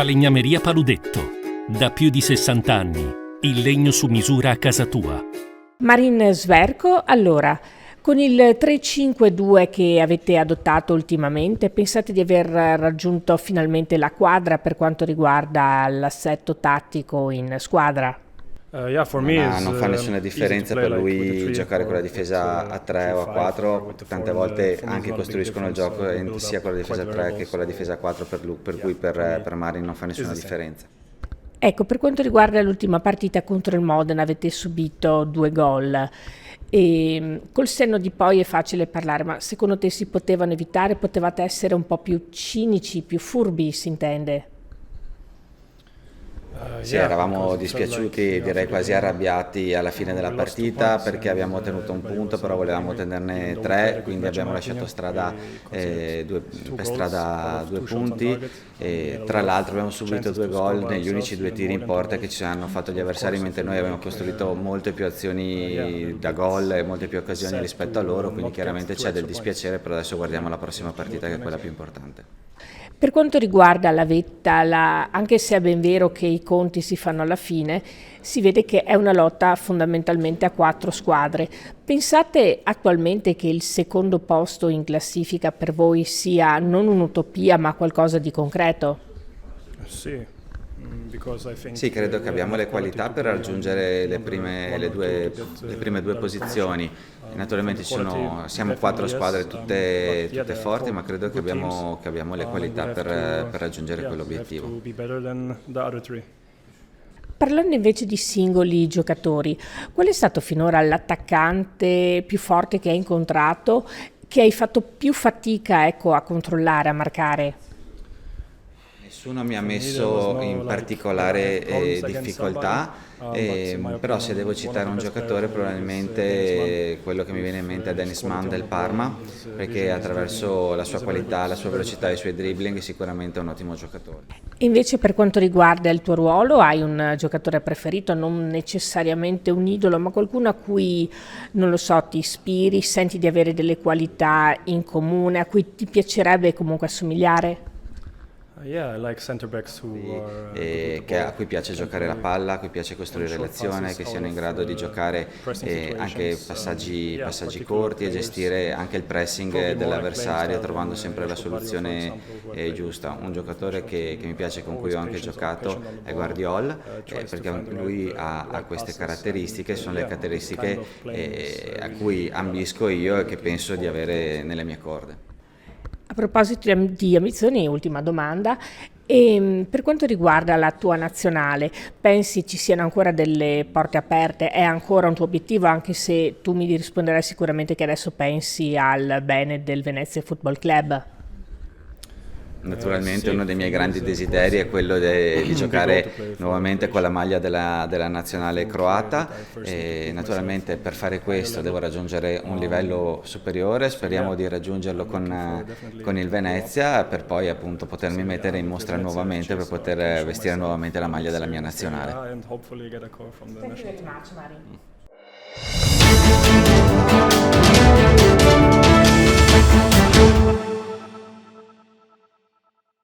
Falegnameria Paludetto. Da più di 60 anni. Il legno su misura a casa tua. Marin Sverko, allora, con il 3-5-2 che avete adottato ultimamente, pensate di aver raggiunto finalmente la quadra per quanto riguarda l'assetto tattico in squadra? Non fa nessuna differenza per lui giocare con la difesa a 3 o a 4, tante volte anche costruiscono il gioco sia con la difesa a 3 che con la difesa a 4 per lui, per cui per Marin non fa nessuna differenza. Ecco, per quanto riguarda l'ultima partita contro il Modena avete subito 2 gol e col senno di poi è facile parlare, ma secondo te si potevano evitare? Potevate essere un po' più cinici, più furbi, si intende? Sì, eravamo dispiaciuti, direi quasi arrabbiati alla fine della partita perché abbiamo ottenuto un punto, però volevamo tenerne 3, quindi abbiamo lasciato per strada 2 punti e tra l'altro abbiamo subito 2 gol negli unici 2 tiri in porta che ci hanno fatto gli avversari, mentre noi abbiamo costruito molte più azioni da gol e molte più occasioni rispetto a loro, quindi chiaramente c'è del dispiacere, però adesso guardiamo la prossima partita che è quella più importante. Per quanto riguarda la vetta, anche se è ben vero che i conti si fanno alla fine, si vede che è una lotta fondamentalmente a 4 squadre. Pensate attualmente che il secondo posto in classifica per voi sia non un'utopia ma qualcosa di concreto? Sì, credo che abbiamo le qualità per raggiungere le prime 2 posizioni. Naturalmente siamo 4 squadre tutte forti, ma credo che abbiamo le qualità per raggiungere quell'obiettivo. Parlando invece di singoli giocatori, qual è stato finora l'attaccante più forte che hai incontrato, che hai fatto più fatica, ecco, a controllare, a marcare? Nessuno mi ha messo in particolare difficoltà, però se devo citare un giocatore probabilmente quello che mi viene in mente è Dennis Mann del Parma, perché attraverso la sua qualità, la sua velocità e i suoi dribbling sicuramente è un ottimo giocatore. Invece per quanto riguarda il tuo ruolo, hai un giocatore preferito, non necessariamente un idolo, ma qualcuno a cui, non lo so, ti ispiri, senti di avere delle qualità in comune, a cui ti piacerebbe comunque assomigliare? A cui piace giocare la palla, a cui piace costruire l'azione, che siano in grado di giocare anche passaggi corti e gestire anche il pressing dell'avversario trovando sempre la soluzione giusta. Un giocatore che mi piace, con cui ho anche giocato, è Guardiol, perché lui ha queste caratteristiche, sono le caratteristiche a cui ambisco io e che penso di avere nelle mie corde. A proposito di ambizioni, ultima domanda, per quanto riguarda la tua nazionale, pensi ci siano ancora delle porte aperte? È ancora un tuo obiettivo, anche se tu mi risponderai sicuramente che adesso pensi al bene del Venezia Football Club? Naturalmente uno dei miei grandi desideri è quello di giocare nuovamente con la maglia della nazionale croata e naturalmente per fare questo devo raggiungere un livello superiore, speriamo di raggiungerlo con il Venezia per poi appunto potermi mettere in mostra nuovamente per poter vestire nuovamente la maglia della mia nazionale.